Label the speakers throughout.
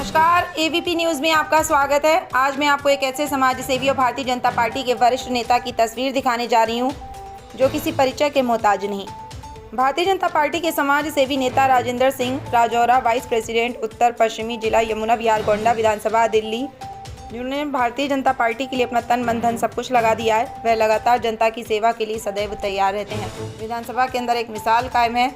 Speaker 1: नमस्कार, ABP news में आपका स्वागत है। आज मैं आपको एक ऐसे समाज सेवी और भारतीय जनता पार्टी के वरिष्ठ नेता की तस्वीर दिखाने जा रही हूं, जो किसी परिचय के मोहताज नहीं। भारतीय जनता पार्टी के समाज सेवी नेता राजेंद्र सिंह राजौरा, वाइस प्रेसिडेंट उत्तर पश्चिमी जिला यमुना विहार गोंडा विधानसभा दिल्ली, जिन्होंने भारतीय जनता पार्टी के लिए अपना तन मन धन सब कुछ लगा दिया है। वह लगातार जनता की सेवा के लिए सदैव तैयार रहते हैं। विधानसभा के अंदर एक मिसाल कायम है,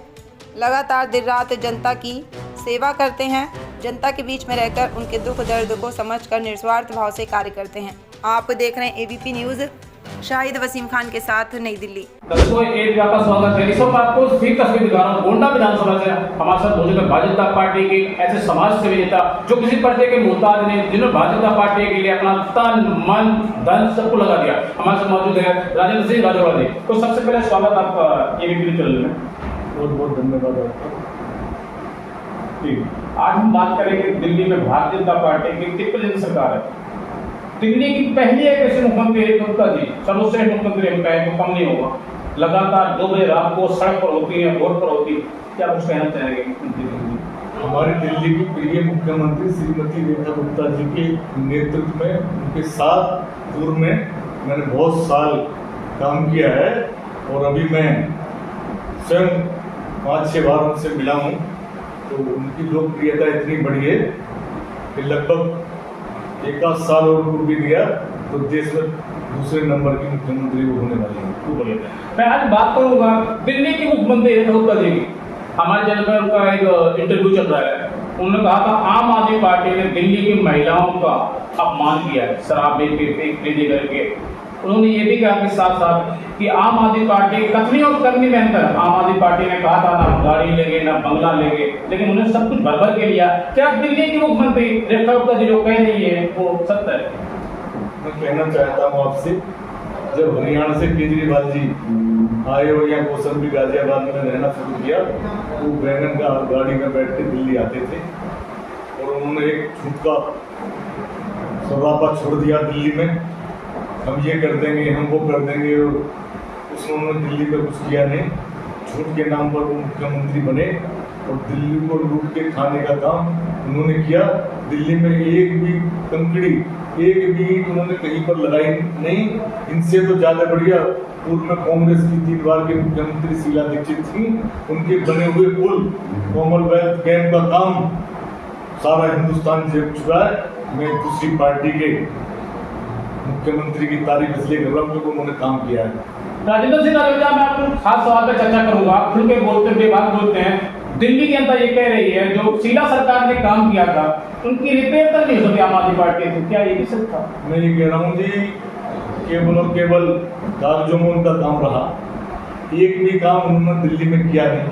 Speaker 1: लगातार दिन रात जनता की सेवा करते हैं। जनता के बीच में रहकर उनके दुख दर्द को समझकर निस्वार्थ भाव से कार्य करते हैं। आप देख रहे हैं एबीपी न्यूज़। शाहिद वसीम खान के साथ, नई दिल्ली।
Speaker 2: दर्शकों, एक आपका स्वागत है। इस वक्त आपको फिर तस्वीर दिखा रहा हूं गोंडा विधानसभा से। हमारे साथ मौजूद है भारतीय जनता पार्टी के ऐसे समाज सेवी नेता जो किसी परिचय के मोहताज नहीं, जिन्होंने भारतीय जनता पार्टी के लिए अपना तन मन धन सबको लगा दिया। हमारे साथ मौजूद है राजेंद्र सिंह राजौरा जी। तो सबसे पहले स्वागत आपका एबीपी चैनल में।
Speaker 3: बहुत बहुत धन्यवाद आपका।
Speaker 2: आज हम बात करेंगे दिल्ली में भारतीय जनता पार्टी की दिग्गज सरकार है। दिल्ली की पहली एक ऐसे मुख्यमंत्री है गुप्ता जी, सर्वश्रेष्ठ मुख्यमंत्री हम कहें तो कम नहीं होगा। लगातार 2 बजे रात को सड़क पर होती है, रोड पर होती है। क्या कुछ कहना चाहेंगे?
Speaker 3: हमारी दिल्ली की प्रिय मुख्यमंत्री श्रीमती रेखा गुप्ता जी के नेतृत्व में, उनके साथ पूर्व में मैंने बहुत साल काम किया है और अभी मैं स्वयं 5-6 बार उनसे मिला हूँ। तो उनकी लोकप्रियता इतनी बढ़ी है कि लगभग 1 साल और भी दिया तो देश में दूसरे नंबर की मुख्यमंत्री वो होने वाली है।
Speaker 2: मैं आज बात करूंगा दिल्ली की मुख्यमंत्री रेखा गुप्ता जी की। हमारे चैनल पर उनका एक इंटरव्यू चल रहा है। उन्होंने कहा था आम आदमी पार्टी ने दिल्ली की महिलाओं का अपमान किया है, शराब बेच करके। उन्होंने ये भी कहा कि साथ साथ कि आम आदमी पार्टी कथनी और करनी में अंतर। आम आदमी पार्टी ने कहा था ना गाड़ी लेंगे ना बंगला लेंगे, लेकिन उन्होंने सब कुछ भर के लिया। क्या दिल्ली की मुख्यमंत्री रेखा गुप्ता जी जो कह रही है वो सत्य है?
Speaker 3: मैं कहना चाहता हूँ आपसे, जब हरियाणा से केजरीवाल जी आए और यहाँ कौशल गाजियाबाद में रहना शुरू किया तो वैगन का गाड़ी में बैठ के दिल्ली आते थे और उन्होंने एक झूठ का सौरापा छोड़ दिया दिल्ली में, हम ये कर देंगे, हम वो कर देंगे। और उसने दिल्ली में कुछ किया नहीं, झूठ के नाम पर वो मुख्यमंत्री बने और दिल्ली को लूट के खाने का काम उन्होंने किया। दिल्ली में एक भी कंकड़ी, एक भी ईंट उन्होंने कहीं पर लगाई नहीं। इनसे तो ज़्यादा बढ़िया पूर्व में कांग्रेस की 3 बार के मुख्यमंत्री शीला दीक्षित थी, उनके बने हुए पुल, कॉमनवेल्थ गेम का काम सारा हिंदुस्तान जीत चुका है। मैं दूसरी पार्टी के मुख्यमंत्री की तारीफ इसलिए कर रहा हूँ क्योंकि उन्होंने काम किया है।
Speaker 2: राजेंद्र सिंह राजौरा, मैं आपको खास सवाल पर चर्चा करूंगा। खुल के बोलते बेबाक बोलते हैं। दिल्ली की जनता ये कह रही है जो शीला सरकार ने काम किया था उनकी रिपेयर तक नहीं होती आम आदमी पार्टी से, क्या ये भी सच था?
Speaker 3: मैं ये कह रहा हूँ जी, केवल और केवल कागजों में उनका काम रहा, एक भी काम उन्होंने दिल्ली में किया नहीं।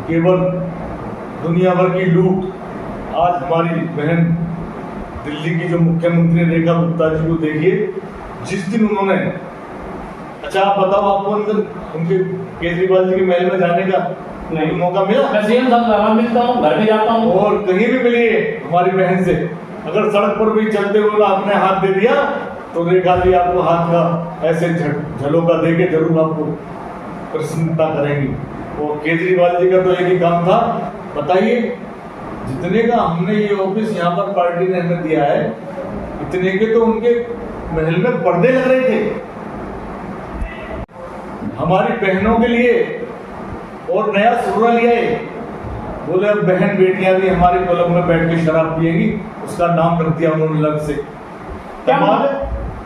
Speaker 3: केवल दुनिया भर की लूट। आज हमारी बहन दिल्ली की जो मुख्यमंत्री रेखा गुप्ता जी को देखिए, जिस दिन उन्होंने, अच्छा आप बताओ, आपको अंदर उनके केजरीवाल जी के महल में जाने का नहीं मौका मिला?
Speaker 2: मैं सीएम साहब मिलता हूँ, घर में जाता हूँ
Speaker 3: और कहीं भी मिलिए हमारी बहन से, अगर सड़क पर भी चलते हुए आपने हाथ दे दिया तो रेखा जी आपको हाथ का ऐसे झलोका देके जरूर आपको प्रसन्नता करेंगी। और केजरीवाल जी का तो एक ही काम था, बताइए जितने का हमने ये ऑफिस यहाँ पर पार्टी ने हमें दिया है, इतने के तो उनके महल में पर्दे लग रहे थे हमारी बहनों के लिए और नया सुररा लिया है। बोले अब बहन बेटियां भी हमारे क्लब में बैठ के शराब पिएंगी, उसका नाम रख दिया उन्होंने अलग से।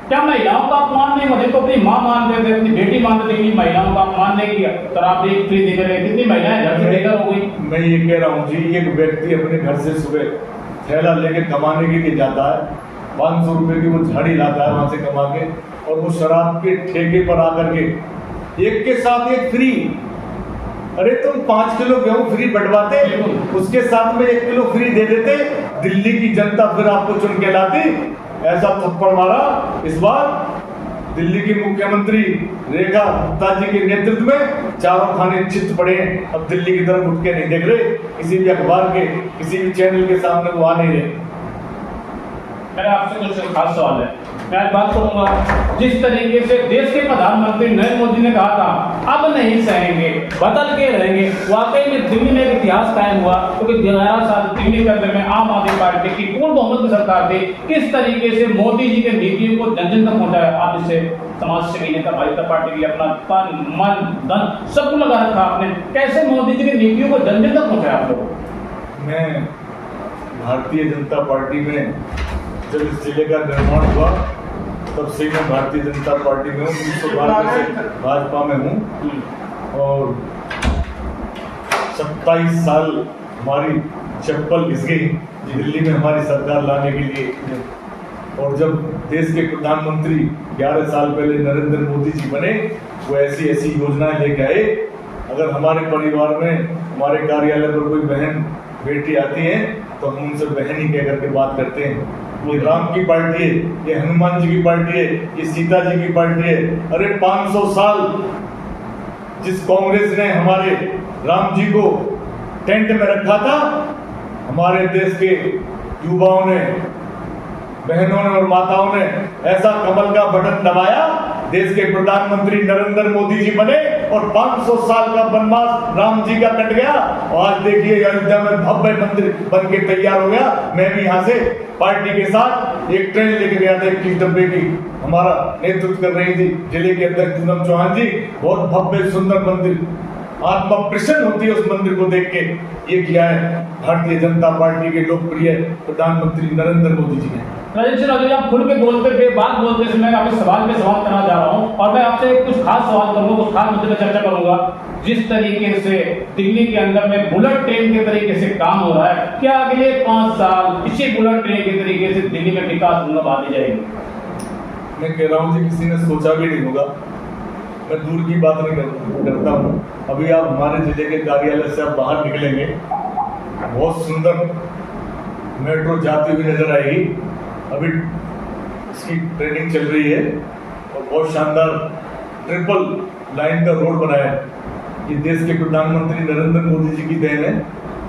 Speaker 2: क्या महिलाओं का अपमान नहीं? मुझे तो अपनी माँ मानते थे, अपनी बेटी मानते थे, महिलाओं का अपमान नहीं किया। शराब फ्री देकर रहे, कितनी महिलाएं घर से बेघर हो गई।
Speaker 3: मैं ये कह रहा हूँ जी, एक व्यक्ति अपने घर से सुबह थैला लेके कमाने के लिए जाता है, 500 रुपए की वो झाड़ी लाता है वहां से कमा के, और वो शराब के ठेके पर आकर के एक के साथ एक फ्री। अरे तुम 5 किलो गेहूं फ्री बंटवाते, उसके साथ में 1 किलो फ्री दे देते, दिल्ली की जनता फिर आपको चुन के लाती। ऐसा थप्पड़ मारा इस बार दिल्ली की मुख्यमंत्री रेखा गुप्ता जी के नेतृत्व में। चारों खाने चित पड़े हैं, अब दिल्ली की तरफ उठ के नहीं देख रहे, किसी भी अखबार के किसी भी चैनल के सामने वो आ नहीं रहे।
Speaker 2: मेरा आपसे कुछ खास सवाल है। मैं आज बात करूंगा जिस तरीके से देश के प्रधानमंत्री नरेंद्र मोदी ने कहा था अब नहीं सहेंगे, बदल के रहेंगे। वाकई में दिल्ली में एक इतिहास कायम हुआ क्योंकि 11 साल दिल्ली के अंदर में आम आदमी पार्टी की पूर्ण बहुमत की सरकार थी। किस तरीके से मोदी जी के नीतियों को जन जन तक पहुंचाया? आप इसे समाज सेवी नेता भाजपा पार्टी के लिए अपना तन मन धन सब कुछ लगा रखा आपने, कैसे मोदी जी की नीतियों को जन जन तक पहुंचाया आप लोग?
Speaker 3: मैं भारतीय जनता पार्टी में जब इस जिले का निर्माण हुआ तब से मैं भारतीय जनता पार्टी में हूँ, 1992 से भाजपा में हूँ और 27 साल हमारी चप्पल घिस गई दिल्ली में हमारी सरकार लाने के लिए। और जब देश के प्रधानमंत्री 11 साल पहले नरेंद्र मोदी जी बने, वो ऐसी ऐसी योजनाएं लेके आए। अगर हमारे परिवार में हमारे कार्यालय पर कोई बहन बेटी आती है तो हम उनसे बहन ही कह करके बात करते हैं। ये राम की पार्टी है, ये हनुमान जी की पार्टी है, ये सीता जी की पार्टी है। अरे 500 साल जिस कांग्रेस ने हमारे राम जी को टेंट में रखा था, हमारे देश के युवाओं ने, बहनों ने और माताओं ने ऐसा कमल का बटन दबाया, देश के प्रधानमंत्री नरेंद्र मोदी जी बने और 500 साल का वनवास राम जी का कट गया। और आज देखिए अयोध्या में भव्य मंदिर बन के तैयार हो गया। मैं भी यहाँ से पार्टी के साथ एक ट्रेन लेके गया था 21 डब्बे की, हमारा नेतृत्व कर रही थी जिले के अध्यक्ष पूनम चौहान जी। बहुत भव्य सुंदर मंदिर, आत्मा प्रसन्न होती है उस मंदिर को देख के। ये किया है भारतीय जनता पार्टी के लोकप्रिय प्रधानमंत्री नरेंद्र मोदी जी ने।
Speaker 2: आप खुल के बोलते थे, बात बोलते समय आपके सवाल पे सवाल करना चाह रहा हूँ और मैं आपसे कुछ खास सवाल करूंगा, कुछ खास मुद्दे पर चर्चा करूंगा। जिस तरीके से दिल्ली के अंदर में बुलेट ट्रेन के तरीके से काम हो रहा है, क्या अगले 5 साल इसी बुलेट ट्रेन के तरीके से दिल्ली में विकास होगा, बात जाएगी?
Speaker 3: मैं कह रहा हूँ जी किसी ने सोचा भी नहीं होगा। मैं दूर की बात नहीं करता हूँ। अभी आप हमारे जिले के कार्यालय से आप बाहर निकलेंगे, बहुत सुंदर मेट्रो जाती हुई नजर आएगी। अभी इसकी ट्रेनिंग चल रही है और बहुत शानदार ट्रिपल लाइन का रोड बनाया है। ये देश के प्रधानमंत्री नरेंद्र मोदी जी की देन है।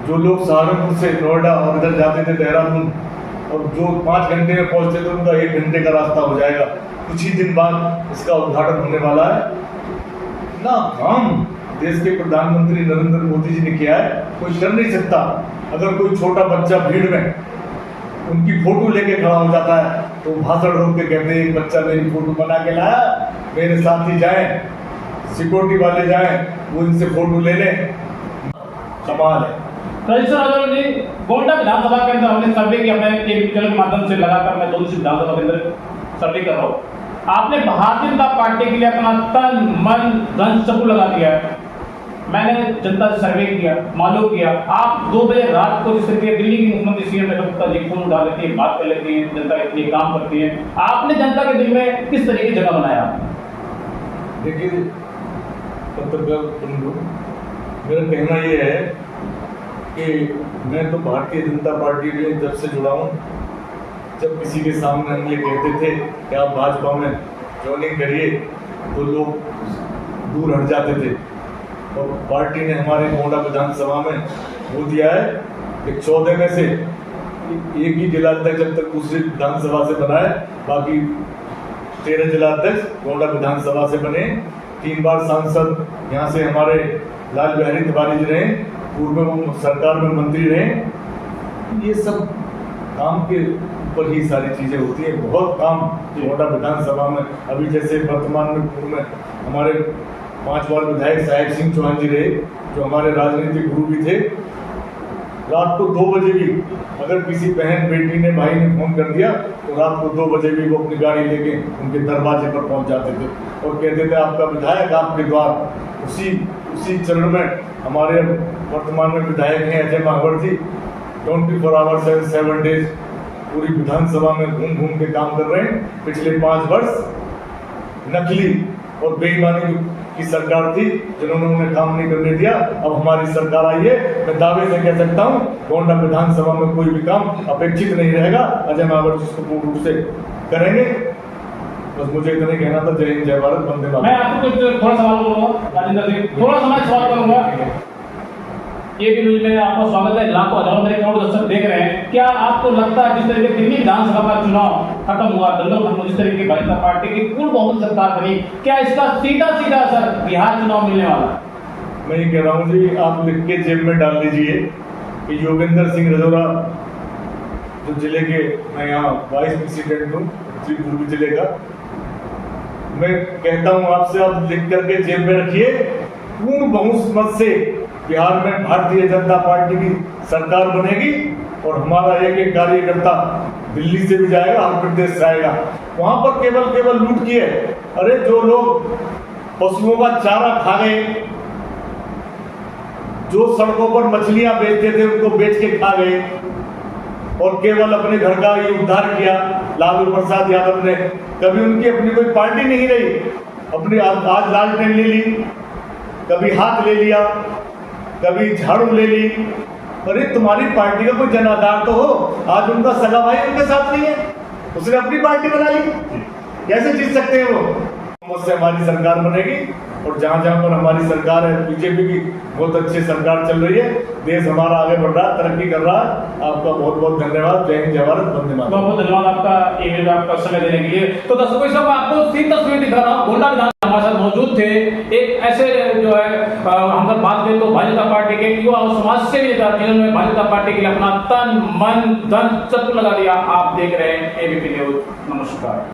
Speaker 3: जो लोग सहारनपुर से नोएडा और इधर जाते थे देहरादून और जो 5 घंटे में पहुंचते थे, उनका 1 घंटे का रास्ता हो जाएगा। कुछ ही दिन बाद इसका उद्घाटन होने वाला है। ना काम देश के प्रधानमंत्री नरेंद्र मोदी जी ने किया है, कोई कर नहीं सकता। अगर कोई छोटा बच्चा भीड़ में उनकी फोटो लेके खड़ा हो जाता है तो भाषण रोक के कहते हैं एक बच्चा मेरी फोटो बना के लाया, मेरे साथ ही जाए, सिक्योरिटी वाले जाए, वो इनसे फोटो ले लें। कमाल है।
Speaker 2: गोंडा विधानसभा के अंदर हमने सर्वे किया, मैं टेलीविजन के माध्यम से लगातार मैं 2 विधानसभा के अंदर सर्वे कर रहा हूँ। आपने भारतीय जनता पार्टी के लिए अपना तन मन धन सब लगा दिया है। मैंने जनता से सर्वे किया, मालूम किया, आप 2 बजे रात को जिस तरीके दिल्ली की मुख्यमंत्री सीएम रघुवंश जी फोन उठा लेती है, बात कर लेती है, जनता के लिए काम करती है। आपने जनता के दिल में किस तरीके जगह बनाया?
Speaker 3: देखिए पत्रकार बंधु, मेरा कहना ये है कि मैं तो भारतीय जनता पार्टी में जब से जुड़ा हूँ, जब किसी के सामने हम ये कहते थे कि आप भाजपा में ज्वाइनिंग करिए तो लोग दूर हट जाते थे। और पार्टी ने हमारे गोंडा विधानसभा में वो दिया है कि 14 में से एक ही जिला अध्यक्ष जब तक दूसरी विधानसभा से बना है, बाकी 13 जिला अध्यक्ष गोंडा विधानसभा से बने। 3 बार सांसद यहाँ से हमारे लाल बिहारी तिवारी जी रहे, पूर्व में सरकार में मंत्री रहे। ये सब काम के ऊपर ही सारी चीजें होती है। बहुत काम गोंडा विधानसभा में अभी जैसे वर्तमान में पूर्व में हमारे 5 बार विधायक साहेब सिंह चौहान जी रहे, जो हमारे राजनीतिक गुरु भी थे। रात को 2 बजे भी अगर किसी बहन बेटी ने भाई ने फोन कर दिया तो रात को 2 बजे भी वो अपनी गाड़ी लेके उनके दरवाजे पर पहुंच जाते थे और कहते थे आपका विधायक आपके द्वार। उसी चरण में हमारे वर्तमान में विधायक हैं अजय महावर जी, 24 आवर्स 7 डेज पूरी विधानसभा में घूम घूम के काम कर रहे हैं। पिछले 5 वर्ष नकली और बेईमानी की सरकार थी जिन्होंने उन्हें काम नहीं करने दिया। अब हमारी सरकार आई है, मैं दावे से कह सकता हूँ गोंडा विधानसभा में कोई भी काम अपेक्षित नहीं रहेगा। अजय महावर जी इसको पूर्ण रूप से करेंगे। बस मुझे इतना ही कहना था। जय हिंद, जय भारत, वंदे मातरम।
Speaker 2: मैं आपको कुछ थोड़ा सवाल करूंगा राजेंद्र जी, थोड़ा समय सवाल करूंगा। ये भी न्यूज में आपका स्वागत है। लाखों हजारों मेरे करोड़ दर्शक देख रहे हैं। क्या आपको लगता है जिस तरीके दिल्ली विधानसभा का चुनाव खत्म हुआ, दंगल खत्म, जिस तरीके भाजपा जनता पार्टी की पूर्ण बहुमत सरकार बनी, क्या इसका सीधा असर बिहार चुनाव मिलने वाला?
Speaker 3: मैं ये कह रहा हूँ जी, आप लिख के जेब में डाल लीजिए कि योगेंद्र सिंह रजौरा जो जिले के, मैं यहाँ वाइस प्रेसिडेंट हूँ पूर्वी जिले का, मैं कहता हूँ आपसे, आप लिख करके जेब में रखिए, पूर्ण बहुमत से बिहार में भारतीय जनता पार्टी की सरकार बनेगी और हमारा एक एक कार्यकर्ता दिल्ली से भी जाएगा, हर प्रदेश से आएगा। वहां पर केवल लूट की है। अरे जो लोग पशुओं का चारा खा गए, जो सड़कों पर मछलियां बेचते थे उनको बेच के खा गए और केवल अपने घर का ये उद्धार किया लालू प्रसाद यादव ने। कभी उनकी अपनी कोई पार्टी नहीं रही, अपनी आज लालटेन ले ली, कभी हाथ ले लिया, कभी झाड़ू ले ली। अरे तुम्हारी पार्टी का कोई जनाधार तो हो। आज उनका सगा भाई उनके साथ नहीं है, उसने अपनी पार्टी बना ली, कैसे जीत सकते हैं वो? मुझसे हमारी सरकार बनेगी और जहां जहां पर हमारी सरकार है, बीजेपी की बहुत अच्छी सरकार चल रही है, देश हमारा आगे बढ़ रहा है, तरक्की कर रहा है। आपका बहुत बहुत धन्यवाद। जय हिंद, जय भारत, वंदे मातरम।
Speaker 2: बहुत बहुत धन्यवाद आपका ईमेल में आपका समय देने के लिए। तो दर्शकों सब आपको 3 तस्वीर दिखा रहा हूँ। गोंडा विधान हमारे साथ मौजूद थे। एक ऐसे जो है हम अगर बात करें तो भाजपा पार्टी के युवा और समाज सेवी नेता जिन्होंने भाजपा पार्टी के लिए अपना तन मन धन सब कुछ लगा दिया। आप देख रहे हैं एबीपी न्यूज। नमस्कार।